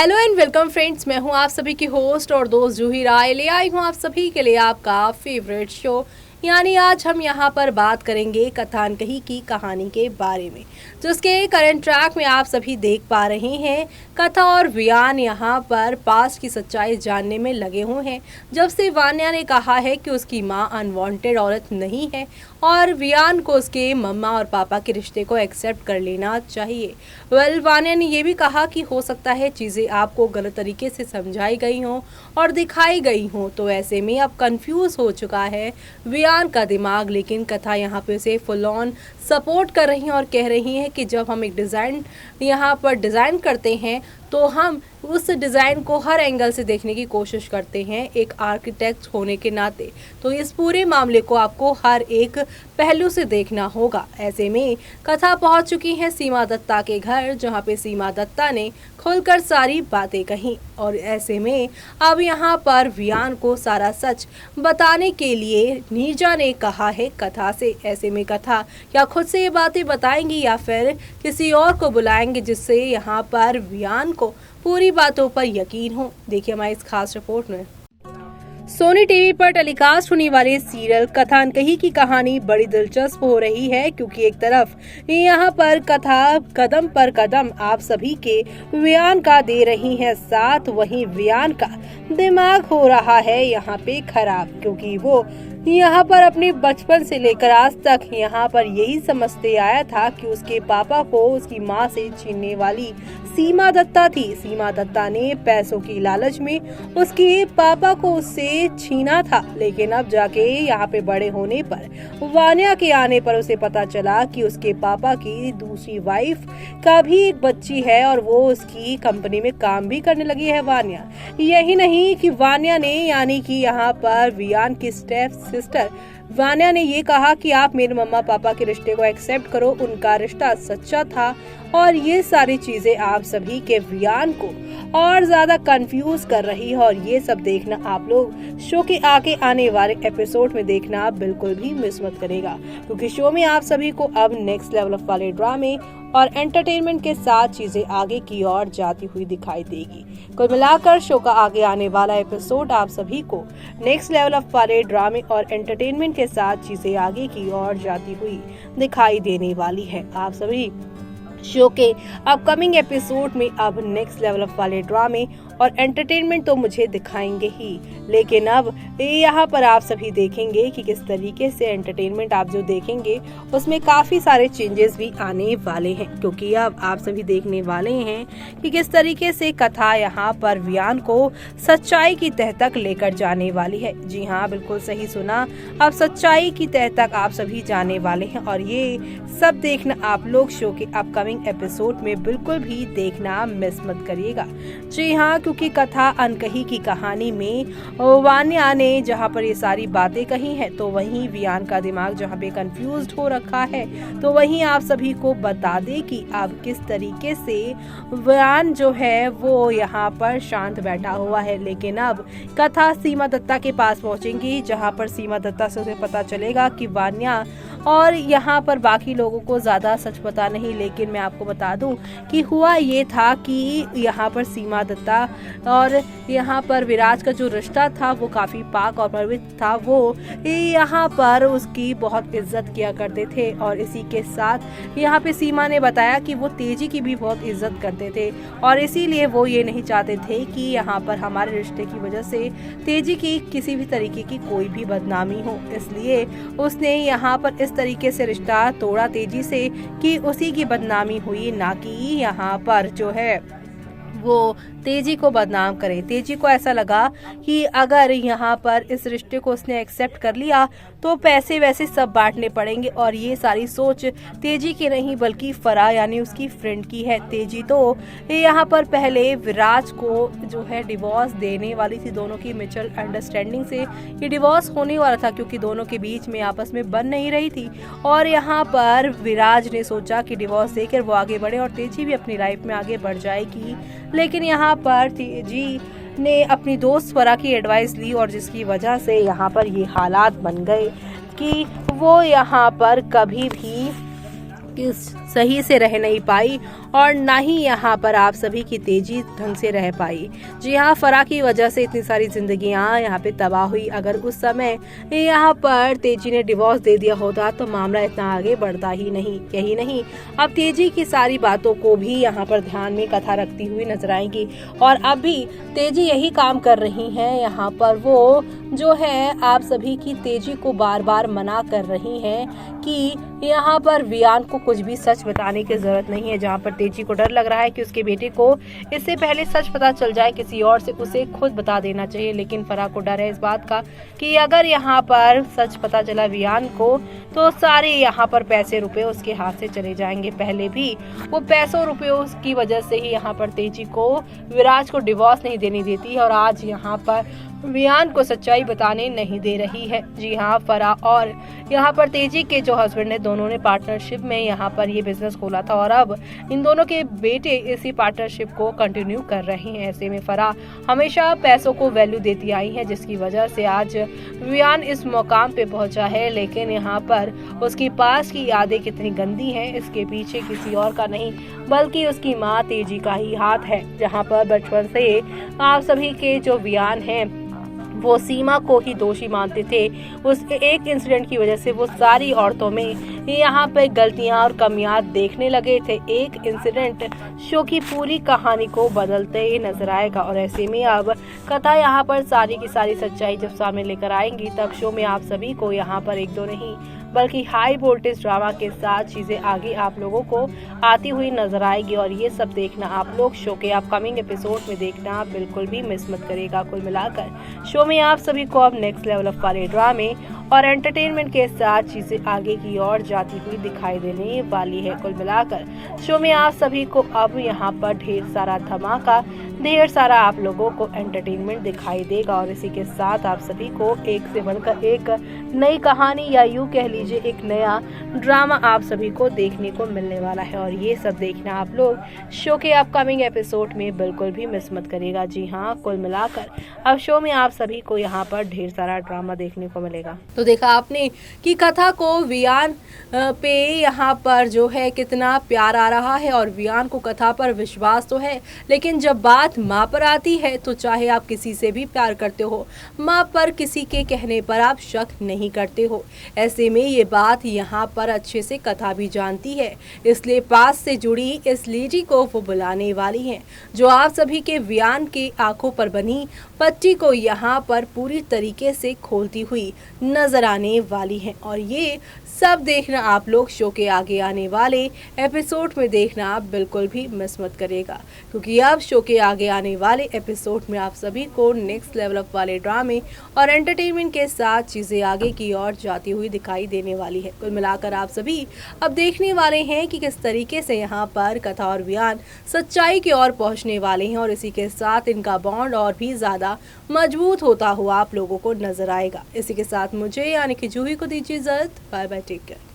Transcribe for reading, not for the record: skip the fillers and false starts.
Hello and welcome friends, मैं हूं आप सभी की होस्ट और दोस्त जूही राय। ले आई हूं आप सभी के लिए आपका फेवरेट शो, यानी आज हम यहां पर बात करेंगे कथानकही की कहानी के बारे में, जिसके करंट ट्रैक में आप सभी देख पा रहे हैं। कथा और वियान यहां पर पास्ट की सच्चाई जानने में लगे हुए हैं। जब से वान्या ने कहा है कि उसकी मां अनवांटेड औरत नहीं है और वियान को उसके मम्मा और पापा के रिश्ते को एक्सेप्ट कर लेना चाहिए। वान्या ने यह भी कहा कि हो सकता है चीज़ें आपको गलत तरीके से समझाई गई हों और दिखाई गई हों, तो ऐसे में अब कंफ्यूज हो चुका है वियान का दिमाग। लेकिन कथा यहाँ पे उसे फुल ऑन सपोर्ट कर रही हैं और कह रही हैं कि जब हम एक डिज़ाइन यहाँ पर डिज़ाइन करते हैं तो हम उस डिज़ाइन को हर एंगल से देखने की कोशिश करते हैं, एक आर्किटेक्ट होने के नाते। तो इस पूरे मामले को आपको हर एक पहलू से देखना होगा। ऐसे में कथा पहुंच चुकी है सीमा दत्ता के घर, जहां पे सीमा दत्ता ने खुलकर सारी बातें कही और ऐसे में अब यहां पर वियान को सारा सच बताने के लिए नीरजा ने कहा है कथा से। ऐसे में कथा या खुद से ये बातें बताएंगी या फिर किसी और को बुलाएंगे जिससे यहाँ पर वियान को पूरी बातों पर यकीन हो। देखिए हमारी इस खास रिपोर्ट में। सोनी टीवी पर टेलीकास्ट होने वाले सीरियल कथानकही की कहानी बड़ी दिलचस्प हो रही है, क्योंकि एक तरफ यहाँ पर कथा कदम पर कदम आप सभी के वियान का दे रही है साथ, वहीं वियान का दिमाग हो रहा है यहाँ पे खराब, क्योंकि वो यहाँ पर अपने बचपन से लेकर आज तक यहाँ पर यही समझते आया था कि उसके पापा को उसकी माँ से छीनने वाली सीमा दत्ता थी। सीमा दत्ता ने पैसों की लालच में उसके पापा को उससे छीना था, लेकिन अब जाके यहाँ पे बड़े होने पर वान्या के आने पर उसे पता चला कि उसके पापा की दूसरी वाइफ का भी एक बच्ची है और वो उसकी कंपनी में काम भी करने लगी है वान्या। यही नहीं कि वान्या ने यानी कि यहाँ पर वियान की स्टेप सिस्टर वान्या ने ये कहा कि आप मेरे मम्मा पापा के रिश्ते को एक्सेप्ट करो, उनका रिश्ता सच्चा था। और ये सारी चीजें आप सभी के वियान को और ज्यादा कंफ्यूज कर रही है और ये सब देखना आप लोग शो के आगे आने वाले एपिसोड में देखना आप बिल्कुल भी मिस मत करेगा, क्योंकि शो में आप सभी को अब नेक्स्ट लेवल ऑफ वाले ड्रामे और एंटरटेनमेंट के साथ चीजें आगे की ओर जाती हुई दिखाई देगी। कुल मिलाकर शो का आगे आने वाला एपिसोड आप सभी को नेक्स्ट लेवल ऑफ वाले ड्रामे और एंटरटेनमेंट के साथ चीजें आगे की ओर जाती हुई दिखाई देने वाली है। आप सभी शो के अपकमिंग एपिसोड में अब नेक्स्ट लेवल ऑफ वाले ड्रामे और एंटरटेनमेंट तो मुझे दिखाएंगे ही, लेकिन अब यहाँ पर आप सभी देखेंगे कि किस तरीके से एंटरटेनमेंट आप जो देखेंगे उसमें काफी सारे चेंजेस भी आने वाले हैं, क्योंकि अब आप सभी देखने वाले हैं कि किस तरीके से कथा यहाँ पर वियान को सच्चाई की तह तक लेकर जाने वाली है। जी हाँ, बिल्कुल सही सुना, अब सच्चाई की तह तक आप सभी जाने वाले हैं और ये सब देखना आप लोग शो के अपकमिंग एपिसोड में बिल्कुल भी देखना मिस मत करिएगा। जी हाँ, क्योंकि कथा अनकही की कहानी में वान्या ने जहाँ पर ये सारी बातें कही हैं, तो वहीं वियान का दिमाग जहाँ पे कंफ्यूज्ड हो रखा है, तो वहीं आप सभी को बता दे कि अब किस तरीके से वियान जो है वो यहाँ पर शांत बैठा हुआ है। लेकिन अब कथा सीमा दत्ता के पास पहुंचेंगी, जहाँ पर सीमा दत्ता से उसे पता चलेगा कि वान्या और यहाँ पर बाकी लोगों को ज़्यादा सच पता नहीं, लेकिन मैं आपको बता दूं कि हुआ ये था कि यहाँ पर सीमा दत्ता और यहाँ पर विराज का जो रिश्ता था वो काफ़ी पाक और पवित्र था। वो यहाँ पर उसकी बहुत इज्जत किया करते थे और इसी के साथ यहाँ पे सीमा ने बताया कि वो तेजी की भी बहुत इज्जत करते थे और इसीलिए वो ये नहीं चाहते थे कि यहाँ पर हमारे रिश्ते की वजह से तेजी की किसी भी तरीके की कोई भी बदनामी हो। इसलिए उसने यहाँ पर इस तरीके से रिश्ता तोड़ा तेजी से कि उसी की बदनामी हुई, ना कि यहाँ पर जो है वो तेजी को बदनाम करे। तेजी को ऐसा लगा कि अगर यहाँ पर इस रिश्ते को उसने एक्सेप्ट कर लिया तो पैसे वैसे सब बांटने पड़ेंगे, और ये सारी सोच तेजी की नहीं बल्कि फरा यानी उसकी फ्रेंड की है। तेजी तो यहाँ पर पहले विराज को जो है डिवोर्स देने वाली थी, दोनों की म्यूचुअल अंडरस्टैंडिंग से ये डिवोर्स होने वाला था, क्योंकि दोनों के बीच में आपस में बन नहीं रही थी। और यहाँ पर विराज ने सोचा कि डिवोर्स देकर वो आगे बढ़े और तेजी भी अपनी लाइफ में आगे बढ़ जाएगी, लेकिन यहाँ पर तेजी ने अपनी दोस्त फरा की एडवाइस ली और जिसकी वजह से यहाँ पर ये हालात बन गए कि वो यहाँ पर कभी भी किस सही से रह नहीं पाई और ना ही यहाँ पर आप सभी की तेजी ढंग से रह पाई। जी हाँ, फराह की वजह से इतनी सारी जिंदगियां यहाँ पे तबाह हुई। अगर उस समय यहाँ पर तेजी ने डिवोर्स दे दिया होता तो मामला इतना आगे बढ़ता ही नहीं। यही नहीं, अब तेजी की सारी बातों को भी यहाँ पर ध्यान में कथा रखती हुई नजर आएंगी और अब भी तेजी यही काम कर रही है। यहाँ पर वो जो है आप सभी की तेजी को बार बार मना कर रही हैं कि यहाँ पर वियान को कुछ भी सच बताने की जरूरत नहीं है। जहाँ पर तेजी को डर लग रहा है कि उसके बेटे को इससे पहले सच पता चल जाए किसी और से, उसे खुद बता देना चाहिए। लेकिन फराह को डर है इस बात का कि अगर यहाँ पर सच पता चला वियान को तो सारे यहाँ पर पैसे रुपए उसके हाथ से चले जाएंगे। पहले भी वो पैसों रुपयों की वजह से ही यहाँ पर तेजी को विराज को डिवोर्स नहीं देने देती है और आज यहाँ पर वियान को सच्चाई बताने नहीं दे रही है। जी हाँ, फराह और यहाँ पर तेजी के जो हस्बैंड है, दोनों ने पार्टनरशिप में यहाँ पर ये बिजनेस खोला था और अब इन दोनों के बेटे इसी पार्टनरशिप को कंटिन्यू कर रहे हैं। ऐसे में फराह हमेशा पैसों को वैल्यू देती आई है, जिसकी वजह से आज वियान इस मुकाम पे पहुंचा है। लेकिन यहाँ पर उसकी पास की यादें कितनी गंदी हैं, इसके पीछे किसी और का नहीं बल्कि उसकी माँ तेजी का ही हाथ है। जहाँ पर बचपन से आप सभी के जो वियान हैं वो सीमा को ही दोषी मानते थे। उस एक इंसिडेंट की वजह से वो सारी औरतों में यहाँ पे गलतियां और कमियां देखने लगे थे। एक इंसिडेंट शो की पूरी कहानी को बदलते ही नजर आएगा और ऐसे में अब कथा यहाँ पर सारी की सारी सच्चाई जब सामने लेकर आएंगी तब शो में आप सभी को यहाँ पर एक दो नहीं बल्कि हाई वोल्टेज ड्रामा के साथ चीजें आगे आप लोगों को आती हुई नजर आएगी और ये सब देखना आप लोग शो के अपकमिंग एपिसोड में देखना बिल्कुल भी मिस मत करेगा। कुल मिलाकर शो में आप सभी को अब नेक्स्ट लेवल ऑफ वाले ड्रामे और एंटरटेनमेंट के साथ चीजें आगे की ओर जाती हुई दिखाई देने वाली है। कुल मिलाकर शो में आप सभी को अब यहाँ पर ढेर सारा धमाका, ढेर सारा आप लोगों को एंटरटेनमेंट दिखाई देगा और इसी के साथ आप सभी को एक से बढ़कर एक नई कहानी या यूं कह लीजिए एक नया ड्रामा आप सभी को देखने को मिलने वाला है और ये सब देखना आप लोग शो के अपकमिंग एपिसोड में बिल्कुल भी मिस मत करेगा। जी हाँ, कुल मिलाकर अब शो में आप सभी को यहाँ पर ढेर सारा ड्रामा देखने को मिलेगा। तो देखा आपने कि कथा को वियान पे यहाँ पर जो है कितना प्यार आ रहा है और वियान को कथा पर विश्वास तो है, लेकिन जब बात माँ पर आती है तो चाहे आप किसी से भी प्यार करते हो, माँ पर किसी के कहने पर आप शक नहीं करते हो। ऐसे में ये बात यहाँ पर अच्छे से कथा भी जानती है, इसलिए पास से जुड़ी इस लेडी को वो बुलाने वाली हैं जो आप सभी के वियान के आंखों पर बनी पट्टी को यहाँ पर पूरी तरीके से खोलती हुई नजर आने वाली हैं और ये सब देखना आप लोग शो के आगे आने वाले एपिसोड में देखना आप बिल्कुल भी मिस मत करेगा, क्योंकि अब शो के आगे आने वाले एपिसोड में आप सभी को नेक्स्ट लेवल अप वाले ड्रामे और एंटरटेनमेंट के साथ चीजें आगे की ओर जाती हुई दिखाई देने वाली है। कुल मिलाकर आप सभी अब देखने वाले हैं कि किस तरीके से यहाँ पर कथा और वियान सच्चाई की ओर पहुंचने वाले हैं और इसी के साथ इनका बॉन्ड और भी ज्यादा मजबूत होता हुआ आप लोगों को नजर आएगा। इसी के साथ मुझे यानी कि जूही को दीजिए इजाजत। Bye bye, take care.